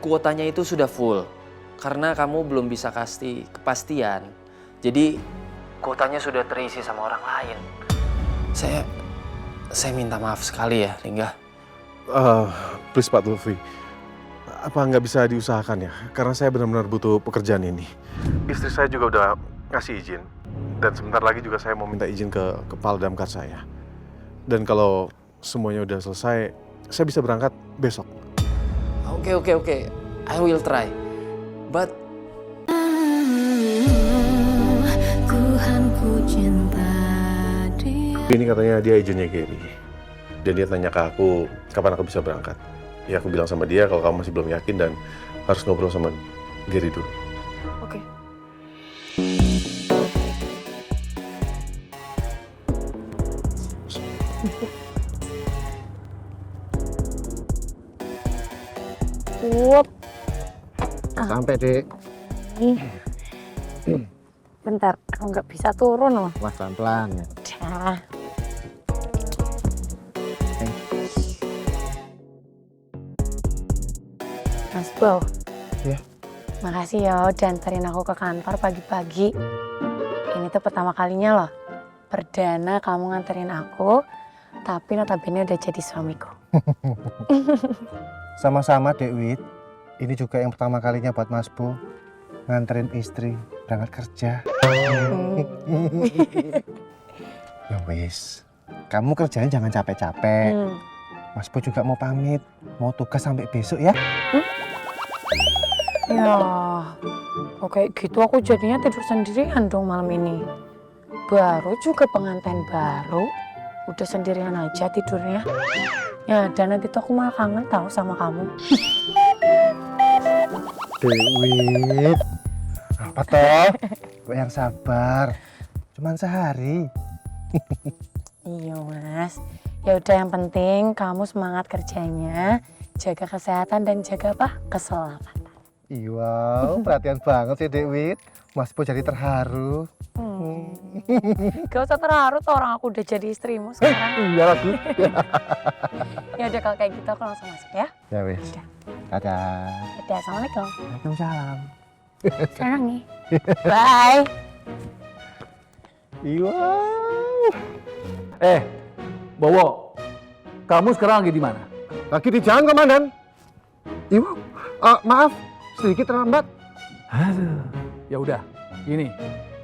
Kuotanya itu sudah full karena kamu belum bisa kasih kepastian. Jadi kuotanya sudah terisi sama orang lain. Saya minta maaf sekali ya, Lingga. Please Pak Lutfi, apa nggak bisa diusahakan ya? Karena saya benar-benar butuh pekerjaan ini. Istri saya juga udah ngasih izin. Dan sebentar lagi juga saya mau minta izin ke kepala damkar saya. Dan kalau semuanya udah selesai, saya bisa berangkat besok. Oke. I will try. But Ini katanya dia izinnya Gary. Dan dia tanya ke aku, kapan aku bisa berangkat. Ya aku bilang sama dia kalau kamu masih belum yakin dan harus ngobrol sama Gary dulu. Oke. Wup. Sampai dek. Bentar, aku nggak bisa turun loh. Wah pelan-pelan ya. Dah. Mas Bow. Ya. Makasih ya udah anterin aku ke kantor pagi-pagi. Ini tuh pertama kalinya loh. Perdana kamu nganterin aku, tapi notabene udah jadi suamiku. Sama-sama Dek Wit. Ini juga yang pertama kalinya buat Mas Bo nganterin istri berangkat kerja. Ya wis, kamu kerjanya jangan capek-capek. Mas Bo juga mau pamit, mau tugas sampai besok ya. Ya, kok kayak gitu aku jadinya tidur sendirian dong malam ini. Baru juga pengantin baru, udah sendirian aja tidurnya. Ya, dan nanti tuh aku malah kangen tahu sama kamu. Dek, apa toh? Kok yang sabar, cuman sehari. Iya mas, ya udah yang penting kamu semangat kerjanya, jaga kesehatan dan jaga apa? Keselamatan. Iya, perhatian banget sih Dek Wit. Mas Bo jadi terharu. Gak usah terharu tuh orang aku udah jadi istrimu sekarang. Iya lagi. Ya udah kalau kayak gitu aku langsung masuk ya. Ya wis. Dadah. Dadah, assalamualaikum. Waalaikumsalam. Sekarang nih. Bye. Iya. Bowo, kamu sekarang lagi di mana? Lagi di jalan, Komandan. Ibu, maaf, sedikit terlambat. Aduh, ya udah, gini,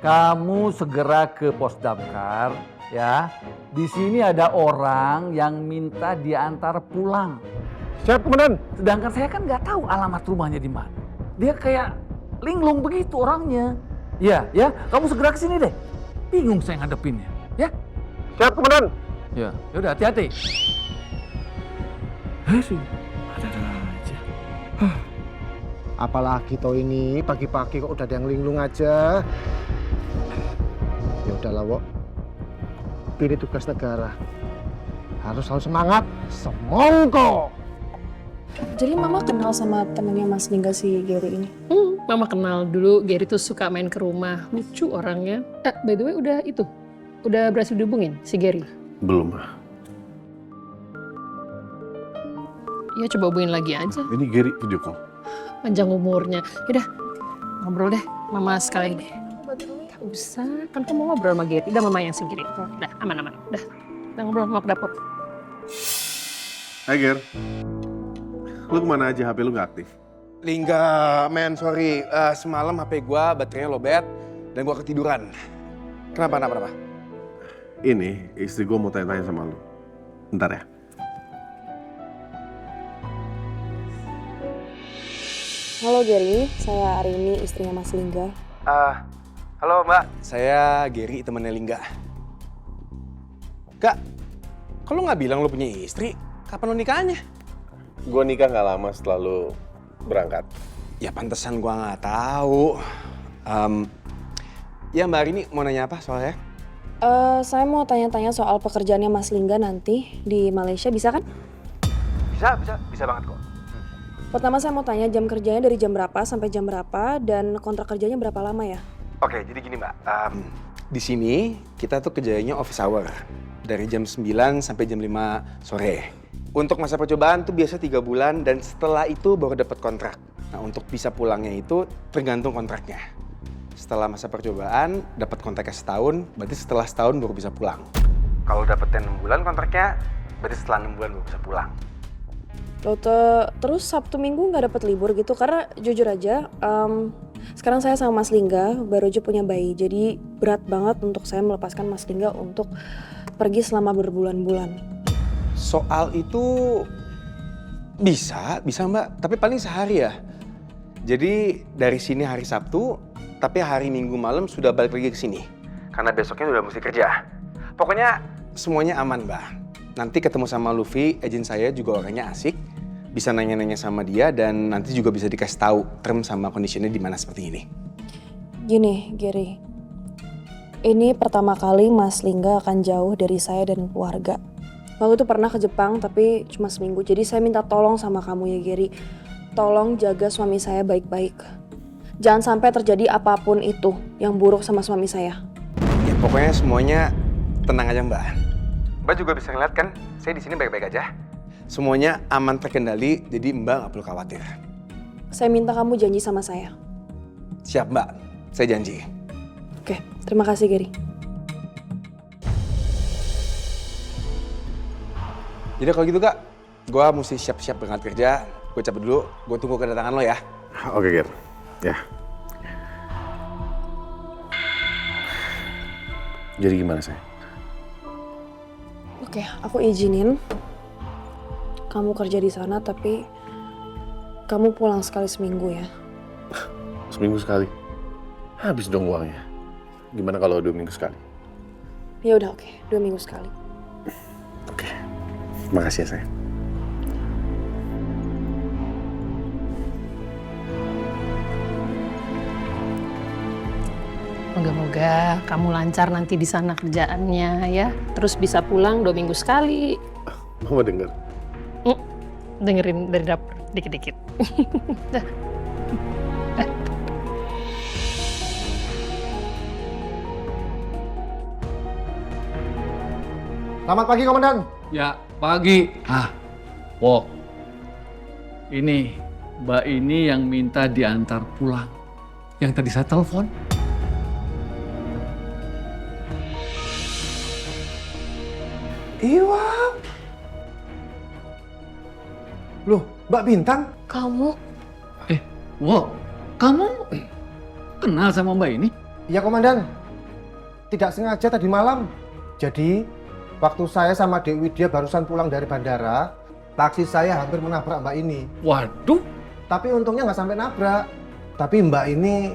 kamu segera ke pos damkar, ya. Di sini ada orang yang minta diantar pulang. Siap, Komandan. Sedangkan saya kan nggak tahu alamat rumahnya di mana. Dia kayak linglung begitu orangnya. Ya, kamu segera ke sini deh. Bingung saya ngadepinnya, ya. Siap, Komandan. Ya, udah hati-hati. Ada aja. Apalagi toh ini pagi-pagi kok udah ada yang linglung aja. Ya udahlah, Wok. Pilih tugas negara. Harus selalu semangat. Semongko. Jadi Mama kenal sama temennya Mas Lingga si Gary ini? Mama kenal dulu, Gary tuh suka main ke rumah, lucu orangnya. By the way udah berhasil dihubungin si Gary? Belum. Ya coba hubungin lagi aja, Ini Gary video call. panjang umurnya. Yaudah, ngobrol deh, Mama sekali deh. Gak usah, kan kamu mau ngobrol sama Gary, udah Mama yang sendiri. Udah, aman, udah. Kita ngobrol, Mama ke dapur. Hai Ger. Lu kemana aja, HP lu gak aktif? Lingga, men, sorry. Semalam HP gua baterainya lowbat dan gua ketiduran. Kenapa? Ini, istri gue mau tanya-tanya sama lu. Bentar ya. Halo Gary, saya Arini, istrinya Mas Lingga. Halo Mbak, saya Gary, temennya Lingga. Kak, kok lu nggak bilang lu punya istri? Kapan lu nikahnya? Gue nikah gak lama setelah lu berangkat. Ya pantesan gua nggak tahu. Ya Mbak Arini mau nanya apa soalnya? Saya mau tanya-tanya soal pekerjaannya Mas Lingga nanti di Malaysia, bisa kan? Bisa banget kok. Pertama saya mau tanya jam kerjanya dari jam berapa sampai jam berapa dan kontrak kerjanya berapa lama ya? Oke, jadi gini Mbak. Di sini kita tuh kerjanya office hour dari jam 9 sampai jam 5 sore. Untuk masa percobaan tuh biasa 3 bulan dan setelah itu baru dapat kontrak. Nah, untuk bisa pulangnya itu tergantung kontraknya. Setelah masa percobaan dapat kontraknya setahun, berarti setelah setahun baru bisa pulang. Kalau dapetnya 6 bulan kontraknya, berarti setelah 6 bulan baru bisa pulang. Lo terus Sabtu Minggu nggak dapat libur gitu? Karena jujur aja, sekarang saya sama Mas Lingga baru aja punya bayi. Jadi berat banget untuk saya melepaskan Mas Lingga untuk pergi selama berbulan-bulan. Soal itu bisa Mbak, tapi paling sehari ya. Jadi dari sini hari Sabtu, tapi hari Minggu malam sudah balik lagi ke sini. Karena besoknya udah mesti kerja. Pokoknya semuanya aman, Mbak. Nanti ketemu sama Luffy, agent saya juga orangnya asik. Bisa nanya-nanya sama dia dan nanti juga bisa dikasih tahu term sama conditionnya di mana seperti ini. Gini, Gary. Ini pertama kali Mas Lingga akan jauh dari saya dan keluarga. Waktu itu pernah ke Jepang tapi cuma seminggu. Jadi saya minta tolong sama kamu ya, Gary. Tolong jaga suami saya baik-baik. Jangan sampai terjadi apapun itu yang buruk sama suami saya. Ya pokoknya semuanya tenang aja, Mbak. Mbak juga bisa ngeliat kan, saya di sini baik-baik aja. Semuanya aman terkendali, jadi Mbak nggak perlu khawatir. Saya minta kamu janji sama saya. Siap, Mbak. Saya janji. Oke, terima kasih, Gary. Jadi kalau gitu, Kak, gue mesti siap-siap berangkat kerja. Gue cabut dulu, gue tunggu kedatangan lo ya. Oke, Ger. Ya. Jadi gimana, saya? Oke, aku izinin kamu kerja di sana, tapi kamu pulang sekali seminggu ya. Seminggu sekali? Habis dong uangnya. Gimana kalau 2 minggu sekali? Ya udah oke, 2 minggu sekali. Oke. Makasih ya, sayang. Moga-moga kamu lancar nanti di sana kerjaannya ya. Terus bisa pulang 2 minggu sekali. Mama denger. Dengerin dari dapur dikit-dikit. Dah. Selamat pagi, Komandan. Ya, pagi. Wow. Ini, Mbak ini yang minta diantar pulang. Yang tadi saya telepon. Iwa. Loh, Mbak Bintang? Kamu? Wow, kamu kenal sama Mbak ini? Iya, Komandan. Tidak sengaja tadi malam. Jadi, waktu saya sama Dek Widya barusan pulang dari bandara, taksi saya hampir menabrak Mbak ini. Waduh, Tapi untungnya nggak sampai nabrak. Tapi Mbak ini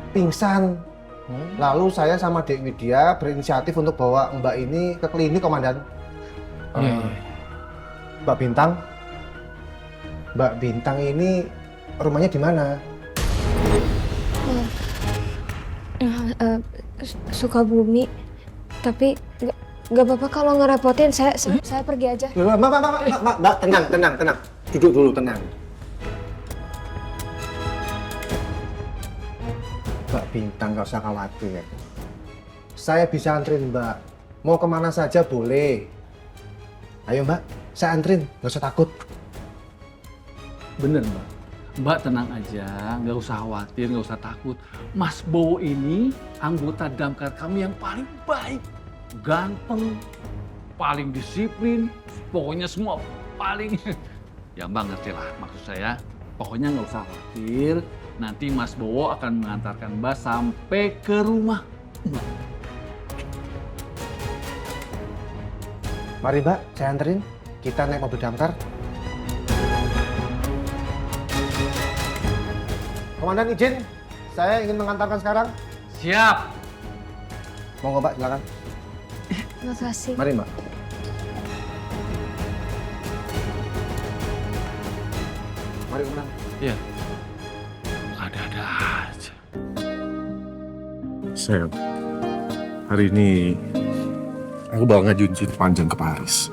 pingsan. Lalu saya sama Dek Widya berinisiatif untuk bawa Mbak ini ke klinik, Komandan. Iya. Mbak Bintang, Mbak Bintang ini rumahnya di mana? Sukabumi, tapi nggak apa-apa kalau ngerepotin. Saya pergi aja. Mbak, tenang. Duduk dulu, tenang. Mbak Bintang, nggak usah khawatir. Saya bisa antrin Mbak. Mau kemana saja boleh. Ayo Mbak, saya antrin, nggak usah takut. Bener Mbak. Mbak tenang aja, nggak usah khawatir, nggak usah takut. Mas Bowo ini anggota damkar kami yang paling baik. Ganteng, paling disiplin, pokoknya semua paling... Ya Mbak ngerti lah maksud saya. Pokoknya nggak usah khawatir, nanti Mas Bowo akan mengantarkan Mbak sampai ke rumah. Mari Mbak, saya anterin. Kita naik mobil damkar. Komandan izin, saya ingin mengantarkan sekarang. Siap. Monggo Mbak, silakan. Terima kasih. Mari Mbak. Mari Komandan. Iya. Ada-ada aja. Sayang, hari ini aku bakal ngajuin cuti panjang ke Paris.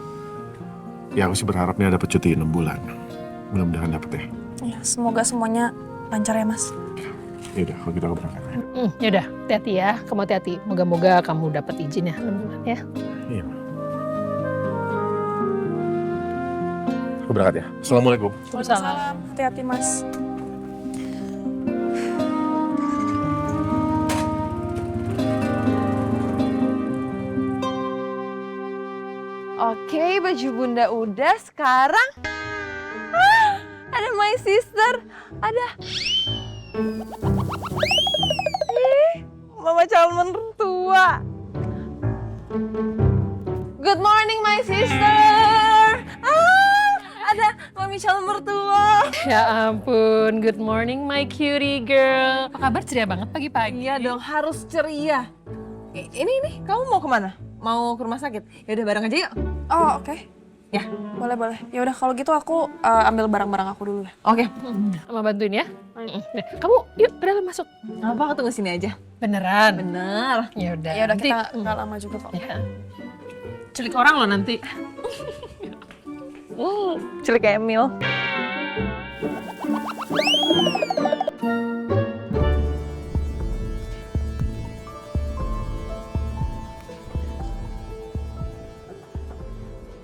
Ya aku sih berharapnya dapat cuti 6 bulan. Mudah-mudahan dapet ya. Ya, semoga semuanya lancar ya, Mas. Yaudah, kalau gitu aku berangkat. Yaudah, hati-hati ya. Kamu hati-hati. Moga-moga kamu dapat izin ya 6 bulan ya. Iya. Aku berangkat ya. Assalamualaikum. Waalaikumsalam. Hati-hati Mas. Oke, baju bunda udah. Sekarang ada my sister. Ada mama calon mertua. Good morning my sister. Ada mami calon mertua. Ya ampun, good morning my cutie girl. Apa kabar, ceria banget pagi-pagi? Iya dong, harus ceria. Ini, kamu mau kemana? Mau ke rumah sakit? Ya udah bareng aja yuk. Oh, oke. Ya. Boleh. Ya udah kalau gitu aku ambil barang-barang aku dulu ya. Oke. Mama bantuin ya. Kamu yuk ke dalam masuk. Apa aku tunggu sini aja? Beneran? Bener. Ya udah. Ya udah Nanti- kita nggak lama juga kok. Ya. Culik orang loh nanti. Cilik Emil.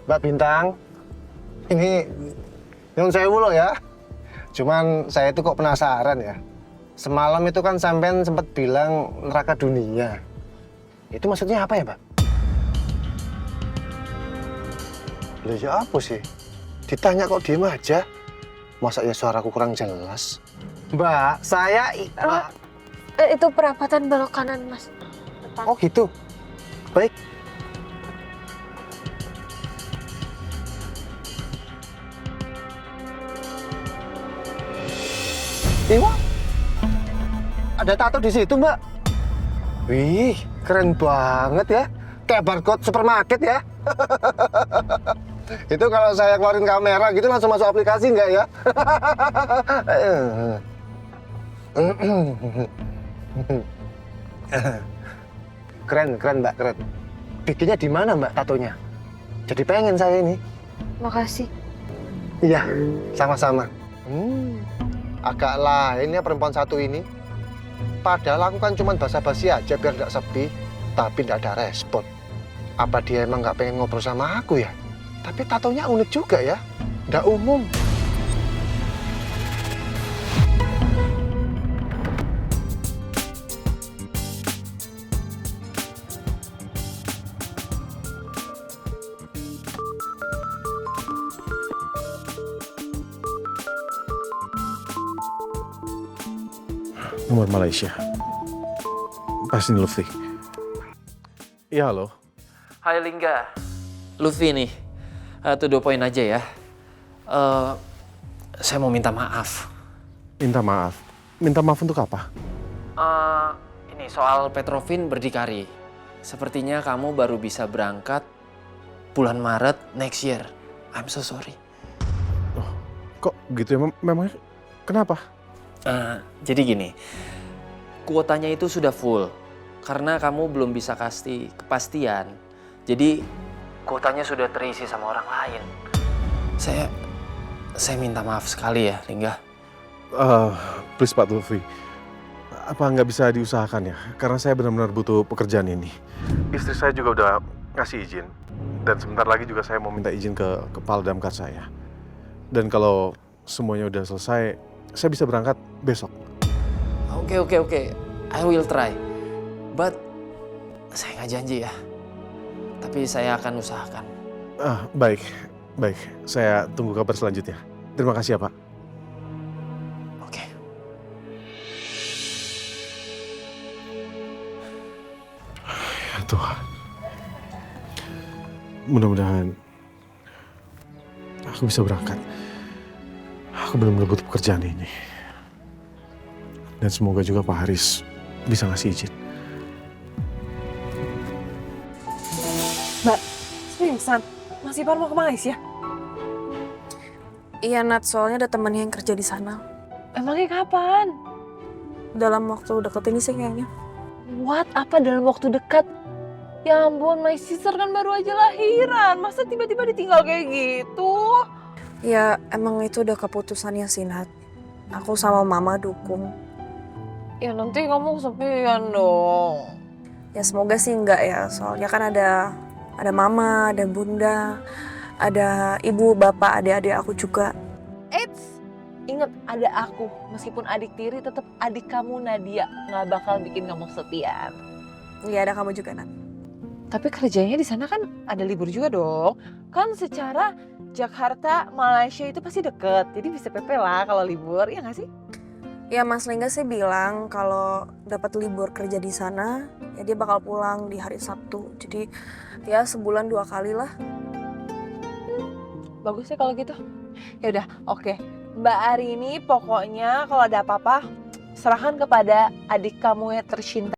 Mbak Bintang, ini nyun sewu loh ya. Cuman saya itu kok penasaran ya. Semalam itu kan sampean sempat bilang neraka dunia. Itu maksudnya apa ya, Mbak? Loh ya apa sih? Ditanya kok diem aja. Masa ya suaraku kurang jelas? Mbak, saya... Itu perapatan belok kanan, Mas. Oh gitu? Baik. Iwa, ada tato di situ, Mbak. Wih, keren banget ya. Kayak barcode supermarket ya. Itu kalau saya keluarin kamera gitu langsung masuk aplikasi nggak ya? Keren, Mbak, keren. Bikinnya di mana, Mbak, tatonya? Jadi pengen saya ini. Makasih. Iya, sama-sama. Agak lain ya perempuan satu ini. Padahal aku kan cuma basa-basi aja biar nggak sepi, tapi nggak ada respon. Apa dia emang nggak pengen ngobrol sama aku ya? Tapi tatonya unik juga ya, nggak umum. Nomor Malaysia. Pasti Lutfi. Iya, halo. Hai Lingga, Lutfi nih. To the point aja ya. Saya mau minta maaf. Minta maaf. Minta maaf untuk apa? Ini soal Petrovin berdikari. Sepertinya kamu baru bisa berangkat bulan Maret next year. I'm so sorry. Oh, kok gitu ya? Memangnya kenapa? Jadi gini, kuotanya itu sudah full. Karena kamu belum bisa kasih kepastian. Jadi kuotanya sudah terisi sama orang lain. Saya minta maaf sekali ya, Lingga. Please Pak Lutfi. Apa nggak bisa diusahakan ya? Karena saya benar-benar butuh pekerjaan ini. Istri saya juga udah ngasih izin. Dan sebentar lagi juga saya mau minta izin ke kepala damkar saya. Dan kalau semuanya udah selesai, saya bisa berangkat besok. Oke. I will try. But saya nggak janji ya. Tapi saya akan usahakan. Baik. Saya tunggu kabar selanjutnya. Terima kasih ya, Pak. Oke. Ya Tuhan. Mudah-mudahan aku bisa berangkat. Aku benar-benar butuh pekerjaan ini. Dan semoga juga Pak Haris bisa ngasih izin. Mbak, seriusan? Mas Ipar mau ke Malaysia? Iya, Nat, soalnya ada temannya yang kerja di sana. Emangnya kapan? Dalam waktu deket ini sih kayaknya. What? Apa dalam waktu dekat? Ya ampun, my sister kan baru aja lahiran. Masa tiba-tiba ditinggal kayak gitu? Ya, emang itu udah keputusannya sih, Nat. Aku sama Mama dukung. Ya nanti kamu kesepian dong. Ya semoga sih enggak ya, soalnya kan ada Mama, ada Bunda. Ada ibu, bapak, adik-adik aku juga. Eits, ingat ada aku. Meskipun adik tiri, tetap adik kamu Nadia. Nggak bakal bikin kamu kesepian. Iya, ada kamu juga, Nat. Tapi kerjanya di sana kan ada libur juga dong. Kan secara Jakarta, Malaysia itu pasti deket. Jadi bisa PP lah kalau libur, ya nggak sih? Ya Mas Lingga sih bilang kalau dapat libur kerja di sana, ya dia bakal pulang di hari Sabtu. Jadi ya sebulan 2 kali lah. Bagus ya kalau gitu. Ya udah, oke. Mbak Arini pokoknya kalau ada apa-apa serahkan kepada adik kamu yang tercinta